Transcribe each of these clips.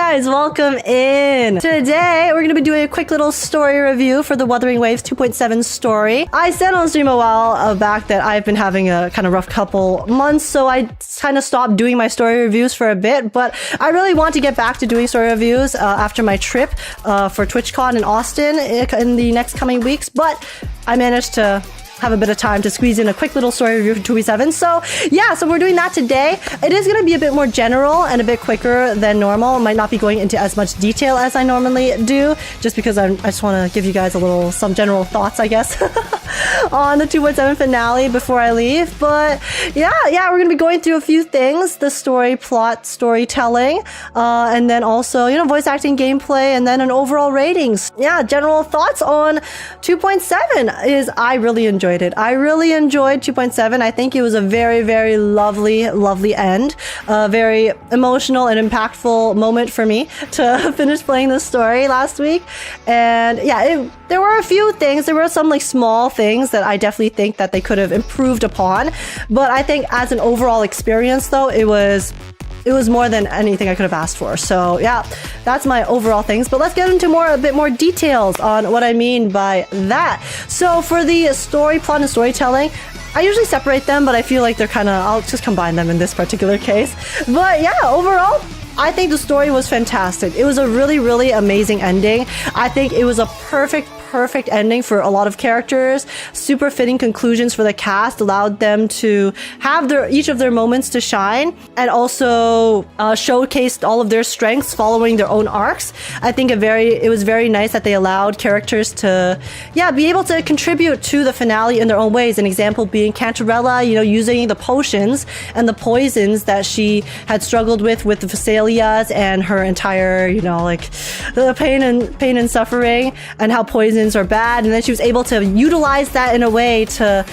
guys, welcome in. Today, we're going to be doing a quick little story review for the Wuthering Waves 2.7 story. I said on stream a while back that I've been having a kind of rough couple months, so I kind of stopped doing my story reviews for a bit, but I really want to get back to doing story reviews after my trip for TwitchCon in Austin in the next coming weeks, but I managed to have a bit of time to squeeze in a quick little story review for 2.7. So yeah, so we're doing that today. It is going to be a bit more general and a bit quicker than normal. Might not be going into as much detail as I normally do, just because I just want to give you guys some general thoughts, I guess, on the 2.7 finale before I leave. But yeah, we're going to be going through a few things: the story, plot, storytelling, and then also, voice acting, gameplay, and then an overall ratings. Yeah, general thoughts on 2.7 is I really enjoyed it. I really enjoyed 2.7. I think it was a very, very lovely end. A very emotional and impactful moment for me to finish playing this story last week. And yeah, there were a few things. There were some small things that I definitely think that they could have improved upon. But I think as an overall experience, though, it was more than anything I could have asked for. So yeah, that's my overall things. But let's get into a bit more details on what I mean by that. So for the story, plot, and storytelling, I usually separate them, but I feel like I'll just combine them in this particular case. But yeah, overall, I think the story was fantastic. It was a really, really amazing ending. I think it was a perfect ending for a lot of characters. Super fitting conclusions for the cast, allowed them to have each of their moments to shine, and also showcased all of their strengths following their own arcs. I think it was very nice that they allowed characters to be able to contribute to the finale in their own ways. An example being Cantarella, using the potions and the poisons that she had struggled with the Phasalias and her entire, the pain and suffering, and how poisons are bad, and then she was able to utilize that in a way to,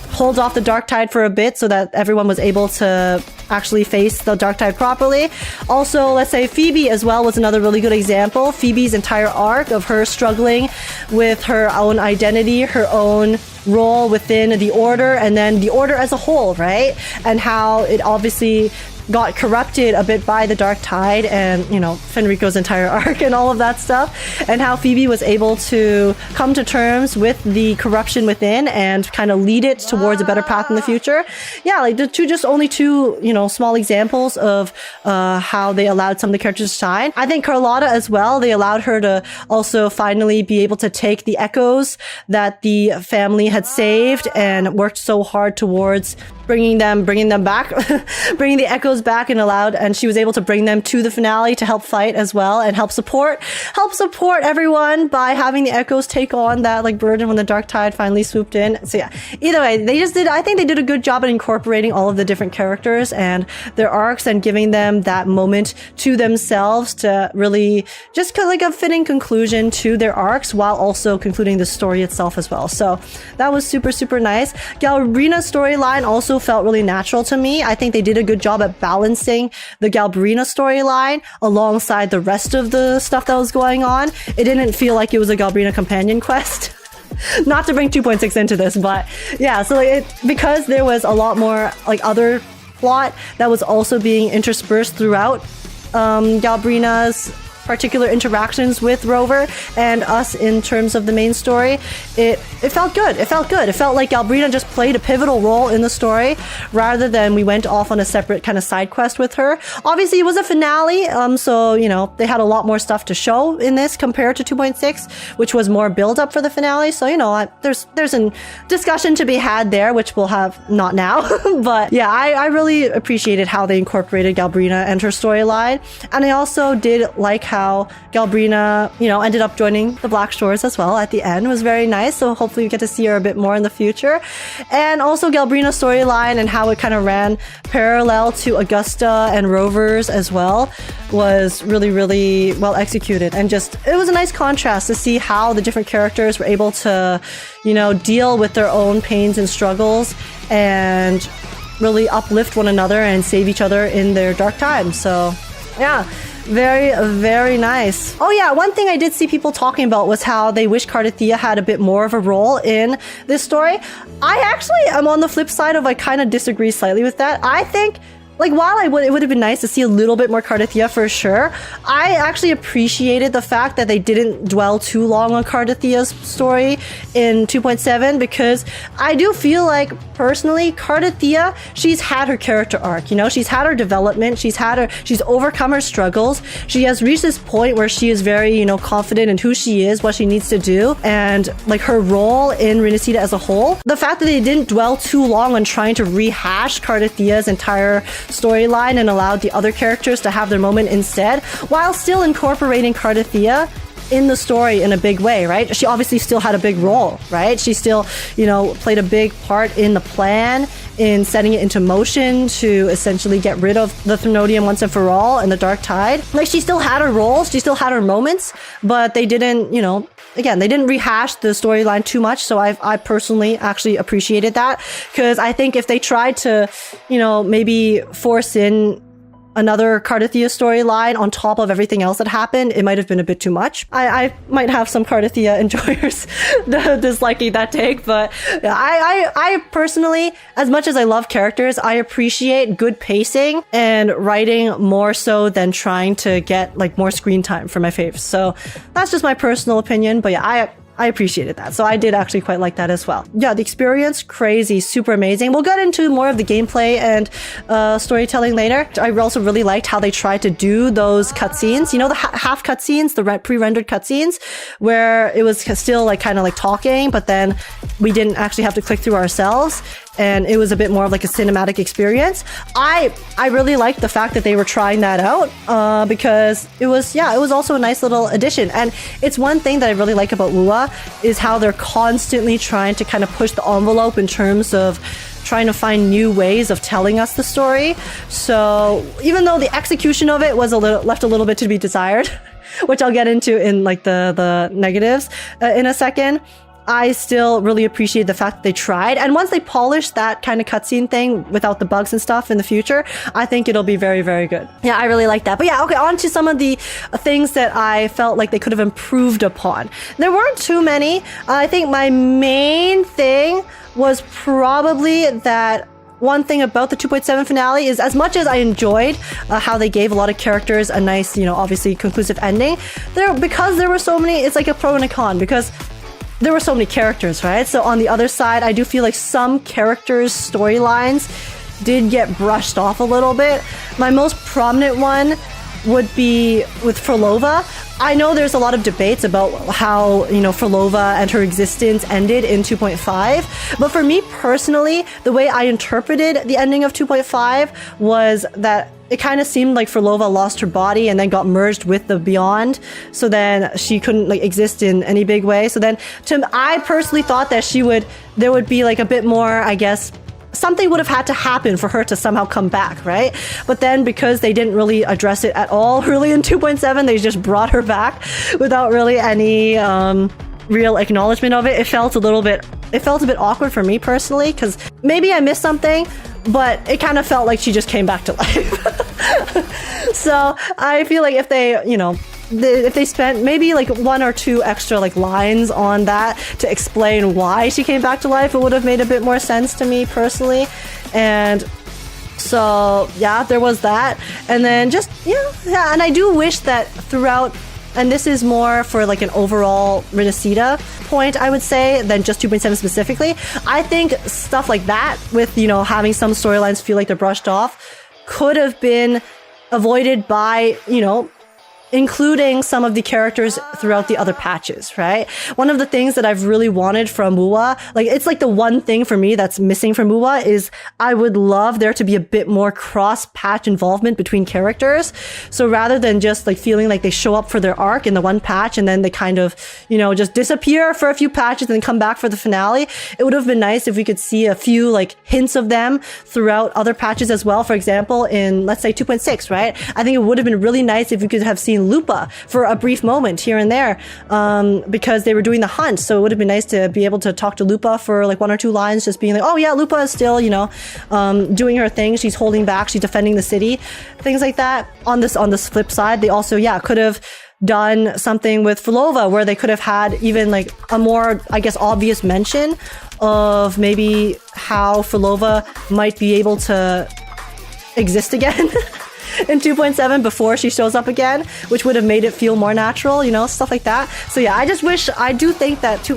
hold off the dark tide for a bit so that everyone was able to actually face the dark tide properly. Also, let's say Phoebe as well was another really good example. Phoebe's entire arc of her struggling with her own identity, her own role within the Order, and then the Order as a whole, right? And how it obviously got corrupted a bit by the dark tide and, Fenrico's entire arc and all of that stuff, and how Phoebe was able to come to terms with the corruption within and kind of lead it towards a better path in the future. Yeah, only two, small examples of how they allowed some of the characters to shine. I think Carlotta as well, they allowed her to also finally be able to take the echoes that the family had saved and worked so hard towards bringing them back, bringing the echoes back, and she was able to bring them to the finale to help fight as well and help support everyone by having the echoes take on that burden when the dark tide finally swooped in. So yeah, either way, I think they did a good job at incorporating all of the different characters and their arcs and giving them that moment to themselves to really just a fitting conclusion to their arcs while also concluding the story itself as well. So that was super, super nice. Galbrina's storyline also felt really natural to me. I think they did a good job at balancing the Galbrina storyline alongside the rest of the stuff that was going on. It didn't feel like it was a Galbrina companion quest. Not to bring 2.6 into this, but yeah, so because there was a lot more other plot that was also being interspersed throughout Galbrina's particular interactions with Rover and us in terms of the main story, it felt good. It felt like Galbrina just played a pivotal role in the story rather than we went off on a separate kind of side quest with her. Obviously, it was a finale, so, they had a lot more stuff to show in this compared to 2.6, which was more build up for the finale. So, there's a discussion to be had there, which we'll have not now. But yeah, I really appreciated how they incorporated Galbrina and her storyline. And I also did like how Galbrina, ended up joining the Black Shores as well at the end. It was very nice. So hopefully we get to see her a bit more in the future. And also Galbrina's storyline and how it kind of ran parallel to Augusta and Rover's as well was really, really well executed. And it was a nice contrast to see how the different characters were able to, deal with their own pains and struggles and really uplift one another and save each other in their dark times. So yeah, very, very nice. Oh yeah, one thing I did see people talking about was how they wish Cardathea had a bit more of a role in this story. I actually am on the flip side of I kind of disagree slightly with that. I think like, while it would have been nice to see a little bit more Cardathia for sure, I actually appreciated the fact that they didn't dwell too long on Cardathia's story in 2.7, because I do feel like, personally, Cardathia, she's had her character arc, you know? She's had her development, she's overcome her struggles, she has reached this point where she is very, you know, confident in who she is, what she needs to do, and, like, her role in Renacida as a whole. The fact that they didn't dwell too long on trying to rehash Cardathia's entire storyline and allowed the other characters to have their moment instead, while still incorporating Cardathia in the story in a big way, right? She obviously still had a big role, right? She still, you know, played a big part in the plan, in setting it into motion to essentially get rid of the Thronidium once and for all and the Dark Tide. Like, she still had her roles, she still had her moments, but they didn't, you know, again, they didn't rehash the storyline too much, so I personally actually appreciated that, because I think if they tried to, you know, maybe force in another Cardathia storyline on top of everything else that happened, it might have been a bit too much. I might have some Cardathia enjoyers disliking that take, but I personally, as much as I love characters, I appreciate good pacing and writing more so than trying to get like more screen time for my faves. So that's just my personal opinion, but yeah, I appreciated that. So I did actually quite like that as well. Yeah, the experience, crazy, super amazing. We'll get into more of the gameplay and storytelling later. I also really liked how they tried to do those cutscenes. You know, the half cutscenes, the pre-rendered cutscenes, where it was still like kind of like talking, but then we didn't actually have to click through ourselves. And it was a bit more of like a cinematic experience. I really liked the fact that they were trying that out because it was also a nice little addition. And it's one thing that I really like about Wua is how they're constantly trying to kind of push the envelope in terms of trying to find new ways of telling us the story. So even though the execution of it was left a little bit to be desired, which I'll get into in like the negatives in a second, I still really appreciate the fact that they tried. And once they polish that kind of cutscene thing without the bugs and stuff in the future, I think it'll be very, very good. Yeah, I really like that. But yeah, okay, on to some of the things that I felt like they could have improved upon. There weren't too many. I think my main thing was probably that one thing about the 2.7 finale is, as much as I enjoyed how they gave a lot of characters a nice, you know, obviously conclusive ending, because there were so many, it's like a pro and a con, because there were so many characters, right? So on the other side, I do feel like some characters' storylines did get brushed off a little bit. My most prominent one would be with Frolova. I know there's a lot of debates about how, you know, Frolova and her existence ended in 2.5. But for me personally, the way I interpreted the ending of 2.5 was that it kind of seemed like Frolova lost her body and then got merged with the Beyond. So then she couldn't like exist in any big way. So then I personally thought that there would be like a bit more, I guess, something would have had to happen for her to somehow come back, right? But then because they didn't really address it at all really in 2.7, they just brought her back without really any real acknowledgement of it. It felt a bit awkward for me personally, because maybe I missed something, but it kind of felt like she just came back to life. So I feel like if they, you know, if they spent maybe like one or two extra like lines on that to explain why she came back to life, it would have made a bit more sense to me personally. And so yeah, there was that. And then just, yeah, and I do wish that throughout, and this is more for like an overall Renacida point, I would say, than just 2.7 specifically. I think stuff like that, with, you know, having some storylines feel like they're brushed off, could have been avoided by, you know, including some of the characters throughout the other patches, right? One of the things that I've really wanted from Wua, like it's like the one thing for me that's missing from Wua, is I would love there to be a bit more cross-patch involvement between characters. So rather than just like feeling like they show up for their arc in the one patch and then they kind of, you know, just disappear for a few patches and then come back for the finale, it would have been nice if we could see a few like hints of them throughout other patches as well. For example, in let's say 2.6, right? I think it would have been really nice if we could have seen Lupa for a brief moment here and there, because they were doing the hunt. So it would have been nice to be able to talk to Lupa for like one or two lines, just being like, oh yeah, Lupa is still, you know, doing her thing. She's holding back. She's defending the city, things like that. On this flip side, they also, yeah, could have done something with Frolova where they could have had even like a more, I guess, obvious mention of maybe how Frolova might be able to exist again in 2.7 before she shows up again, which would have made it feel more natural, you know, stuff like that. So yeah, I do think that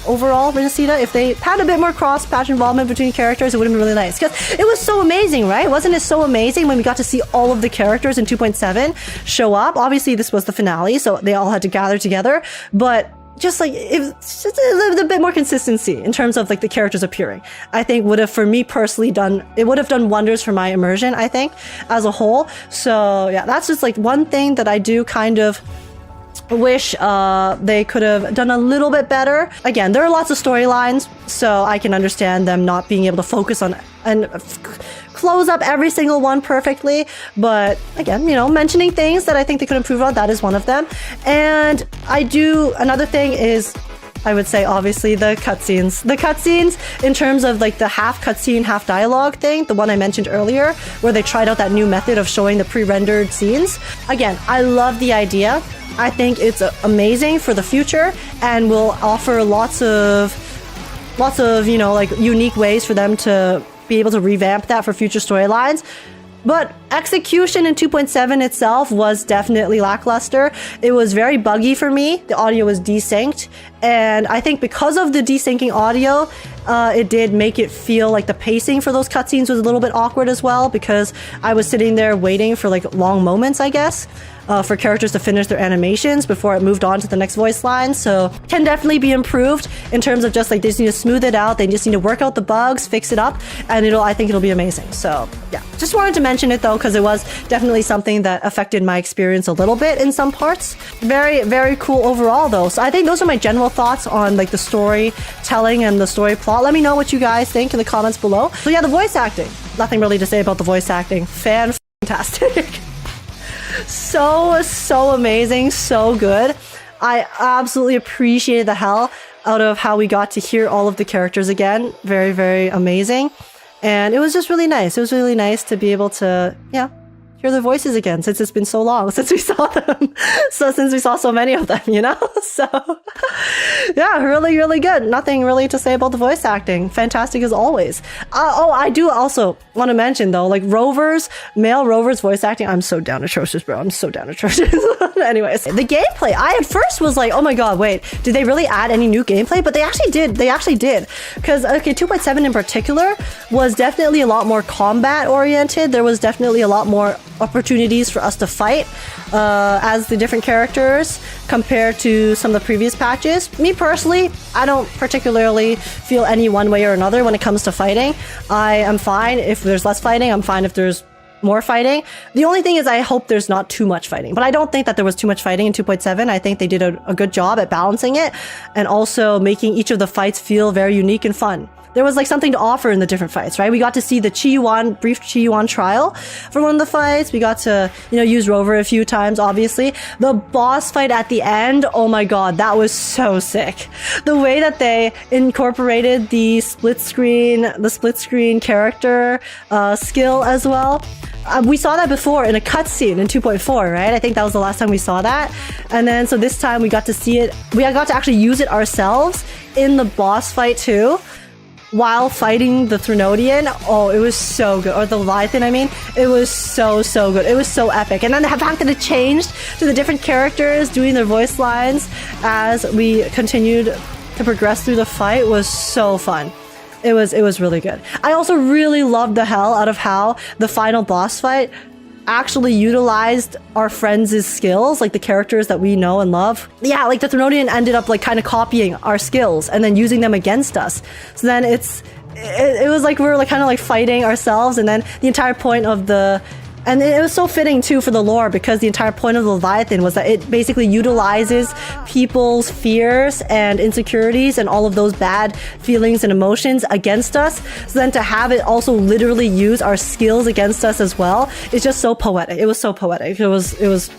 overall, Renacita, if they had a bit more cross-patch involvement between characters, it would have been really nice. Because it was so amazing, right? Wasn't it so amazing when we got to see all of the characters in 2.7 show up? Obviously, this was the finale, so they all had to gather together, but just like it's just a bit more consistency in terms of like the characters appearing, I think would have, for me personally, done wonders for my immersion, I think, as a whole. So yeah, that's just like one thing that I do kind of wish they could have done a little bit better. Again, there are lots of storylines, so I can understand them not being able to focus on and close up every single one perfectly. But again, you know, mentioning things that I think they could improve on, that is one of them. And another thing is, I would say, obviously, the cutscenes. The cutscenes, in terms of like the half cutscene, half dialogue thing, the one I mentioned earlier, where they tried out that new method of showing the pre-rendered scenes. Again, I love the idea. I think it's amazing for the future and will offer lots of, you know, like unique ways for them to be able to revamp that for future storylines. But execution in 2.7 itself was definitely lackluster. It was very buggy for me. The audio was desynced. And I think because of the desyncing audio, it did make it feel like the pacing for those cutscenes was a little bit awkward as well, because I was sitting there waiting for like long moments, I guess, for characters to finish their animations before it moved on to the next voice line. So can definitely be improved in terms of just like they just need to smooth it out. They just need to work out the bugs, fix it up, and I think it'll be amazing. So yeah, just wanted to mention it though, because it was definitely something that affected my experience a little bit in some parts. Very, very cool overall though. So I think those are my general thoughts on like the storytelling and the story plot. Let me know what you guys think in the comments below. So yeah, the voice acting. Nothing really to say about the voice acting. Fantastic. So amazing, so good. I absolutely appreciated the hell out of how we got to hear all of the characters again. Very, very amazing. And it was just really nice. It was really nice to be able to, yeah, hear their voices again, since it's been so long since we saw them. Since we saw so many of them, you know? So yeah, really, really good. Nothing really to say about the voice acting. Fantastic as always. I do also want to mention though, like male Rover's voice acting, I'm so down atrocious, bro. I'm so down atrocious. Anyways, the gameplay, I at first was like, oh my god, wait, did they really add any new gameplay? But they actually did. Because, okay, 2.7 in particular was definitely a lot more combat oriented. There was definitely a lot more opportunities for us to fight as the different characters compared to some of the previous patches. Me personally, I don't particularly feel any one way or another when it comes to fighting. I am fine if there's less fighting. I'm fine if there's more fighting. The only thing is I hope there's not too much fighting, but I don't think that there was too much fighting in 2.7. I think they did a good job at balancing it and also making each of the fights feel very unique and fun. There was like something to offer in the different fights, right? We got to see the brief Chi-Yuan trial for one of the fights. We got to, you know, use Rover a few times, obviously. The boss fight at the end, oh my god, that was so sick. The way that they incorporated the split screen character skill as well. We saw that before in a cutscene in 2.4, right? I think that was the last time we saw that. And then, so this time we got to see it. We got to actually use it ourselves in the boss fight too, while fighting the Threnodian. Oh, it was so good. Or the Leviathan, I mean. It was so good. It was so epic. And then the fact that it changed to the different characters doing their voice lines as we continued to progress through the fight was so fun. It was really good. I also really loved the hell out of how the final boss fight actually utilized our friends' skills, like the characters that we know and love. Yeah, like the Threnodian ended up like kind of copying our skills and then using them against us. So then it was like we were like kind of like fighting ourselves, and then the entire point of and it was so fitting too for the lore, because the entire point of the Leviathan was that it basically utilizes people's fears and insecurities and all of those bad feelings and emotions against us. So then to have it also literally use our skills against us as well is just so poetic. It was so poetic. It was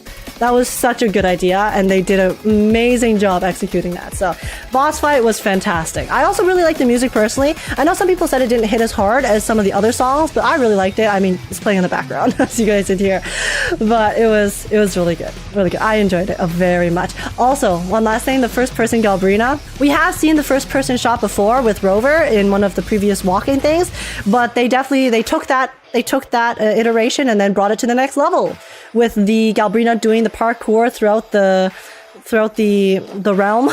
That was such a good idea, and they did an amazing job executing that. So boss fight was fantastic. I also really like the music personally. I know some people said it didn't hit as hard as some of the other songs, but I really liked it. I mean, it's playing in the background as you guys did here, but it was really good. Really good. I enjoyed it very much. Also, one last thing, the first person Galbrina. We have seen the first person shot before with Rover in one of the previous walking things, but they took that iteration and then brought it to the next level with the Galbrina doing the parkour throughout the realm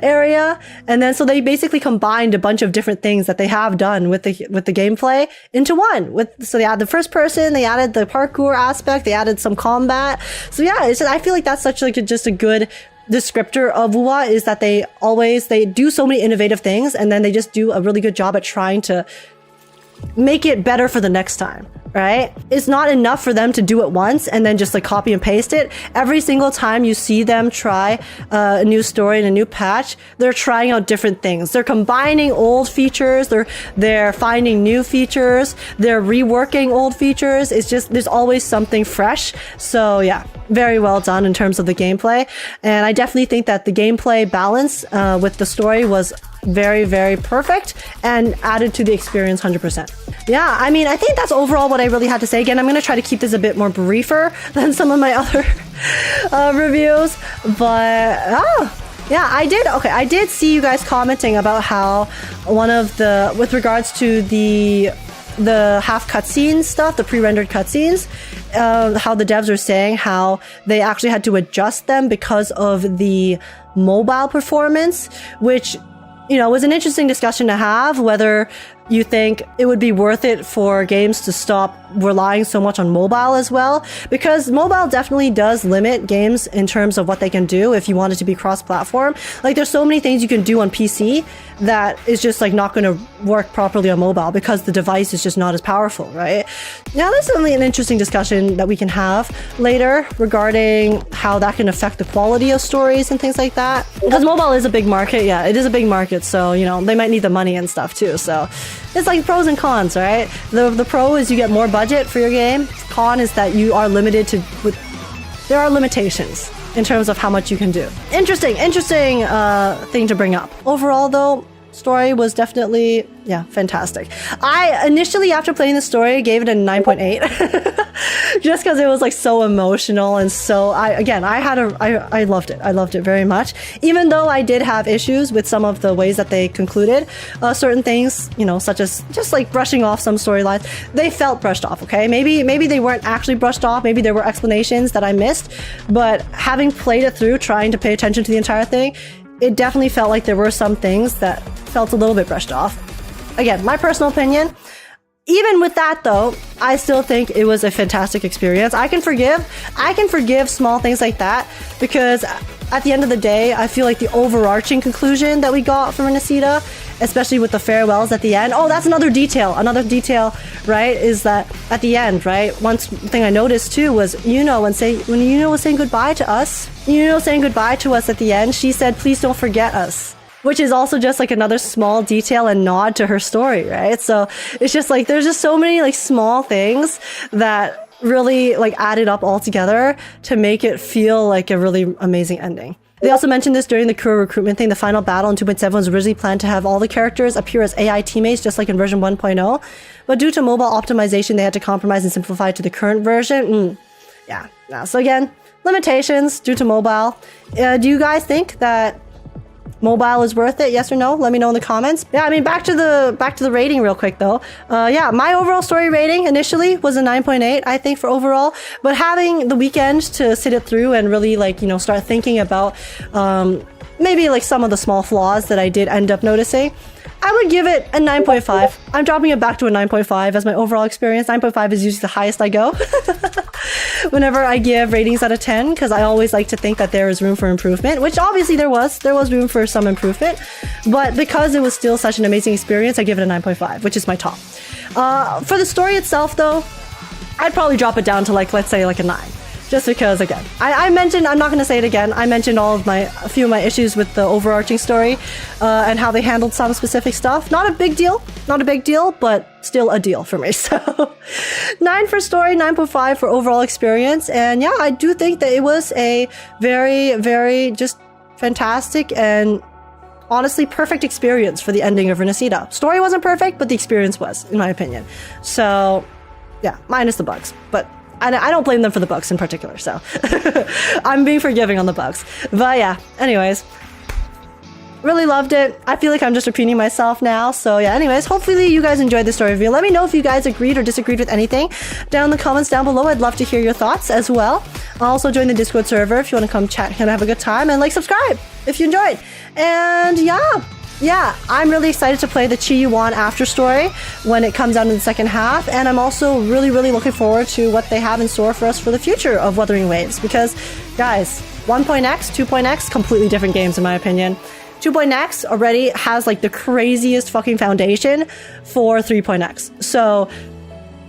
area. And then so they basically combined a bunch of different things that they have done with the gameplay into one. So they added the first person, they added the parkour aspect, they added some combat. So yeah, I feel like that's such like just a good descriptor of WoWA, is that they do so many innovative things, and then they just do a really good job at trying to make it better for the next time, right? It's not enough for them to do it once and then just like copy and paste it. Every single time you see them try a new story and a new patch, they're trying out different things. They're combining old features, they're finding new features, they're reworking old features. It's just, there's always something fresh. So yeah, very well done in terms of the gameplay. And I definitely think that the gameplay balance with the story was very, very perfect and added to the experience 100%. Yeah, I mean, I think that's overall what I really had to say. Again, I'm going to try to keep this a bit more briefer than some of my other reviews, but yeah, I did see you guys commenting about how with regards to the half cutscene stuff, the pre-rendered cutscenes, how the devs are saying how they actually had to adjust them because of the mobile performance, which, you know, was an interesting discussion to have, whether you think it would be worth it for games to stop relying so much on mobile as well, because mobile definitely does limit games in terms of what they can do if you want it to be cross-platform. Like, there's so many things you can do on PC that is just like not going to work properly on mobile because the device is just not as powerful, right? Now, there's certainly an interesting discussion that we can have later regarding how that can affect the quality of stories and things like that. Because mobile is a big market. Yeah, it is a big market. So, you know, they might need the money and stuff too. So it's like pros and cons, right? The pro is you get more budget for your game. Con is that you are limited there are limitations in terms of how much you can do. Interesting thing to bring up. Overall though, story was definitely, yeah, fantastic. I initially, after playing the story, gave it a 9.8 just because it was like so emotional, and so I loved it. I loved it very much, even though I did have issues with some of the ways that they concluded certain things, you know, such as just like brushing off some storylines. They felt brushed off, okay? Maybe they weren't actually brushed off, maybe there were explanations that I missed, but having played it through, trying to pay attention to the entire thing, it definitely felt like there were some things that felt a little bit brushed off. Again, my personal opinion. Even with that though, I still think it was a fantastic experience. I can forgive small things like that, because at the end of the day, I feel like the overarching conclusion that we got from Nishida, especially with the farewells at the end. Oh, that's another detail, right? Is that at the end, right? One thing I noticed too was Yuno, when Yuno was saying goodbye to us, at the end, she said, "Please don't forget us." Which is also just like another small detail and nod to her story, right? So it's just like, there's just so many like small things that really like added up all together to make it feel like a really amazing ending. They also mentioned this during the crew recruitment thing. The final battle in 2.7 was originally planned to have all the characters appear as AI teammates, just like in version 1.0. But due to mobile optimization, they had to compromise and simplify it to the current version. Yeah. So again, limitations due to mobile. Do you guys think that mobile is worth it? Yes or no? Let me know in the comments. Yeah, I mean, back to the rating real quick though. Yeah, my overall story rating initially was a 9.8, I think, for overall. But having the weekend to sit it through and really like, you know, start thinking about maybe like some of the small flaws that I did end up noticing, I would give it a 9.5. I'm dropping it back to a 9.5 as my overall experience. 9.5 is usually the highest I go whenever I give ratings out of 10, because I always like to think that there is room for improvement, which obviously there was room for some improvement, but because it was still such an amazing experience, I give it a 9.5, which is my top. For the story itself though, I'd probably drop it down to like, let's say like a 9. Just because, again, I mentioned, I'm not going to say it again, I mentioned a few of my issues with the overarching story and how they handled some specific stuff. Not a big deal, but still a deal for me. So 9 for story, 9.5 for overall experience. And yeah, I do think that it was a very, very just fantastic and honestly perfect experience for the ending of Renacida. Story wasn't perfect, but the experience was, in my opinion. So yeah, minus the bugs, but I don't blame them for the bugs in particular, so I'm being forgiving on the bugs. But yeah, anyways, really loved it. I feel like I'm just repeating myself now. So yeah, anyways, hopefully you guys enjoyed the story review. Let me know if you guys agreed or disagreed with anything down in the comments down below. I'd love to hear your thoughts as well. Also join the Discord server if you want to come chat and have a good time, and subscribe if you enjoyed. And yeah, I'm really excited to play the Chi Yuan after story when it comes out in the second half, and I'm also really, really looking forward to what they have in store for us for the future of Wuthering Waves, because, guys, 1.x, 2.x, completely different games in my opinion. 2.x already has, the craziest fucking foundation for 3.x. So,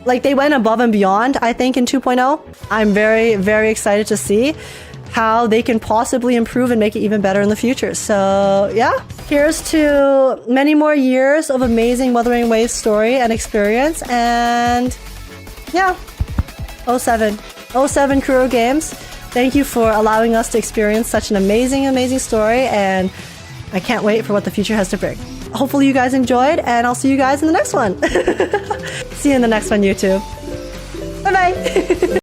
they went above and beyond, I think, in 2.0. I'm very, very excited to see how they can possibly improve and make it even better in the future. So yeah, here's to many more years of amazing Wuthering Waves story and experience. And yeah, 07 Kuro Games, thank you for allowing us to experience such an amazing story, and I can't wait for what the future has to bring. Hopefully you guys enjoyed, and I'll see you guys in the next one. See you in the next one, YouTube. Bye bye.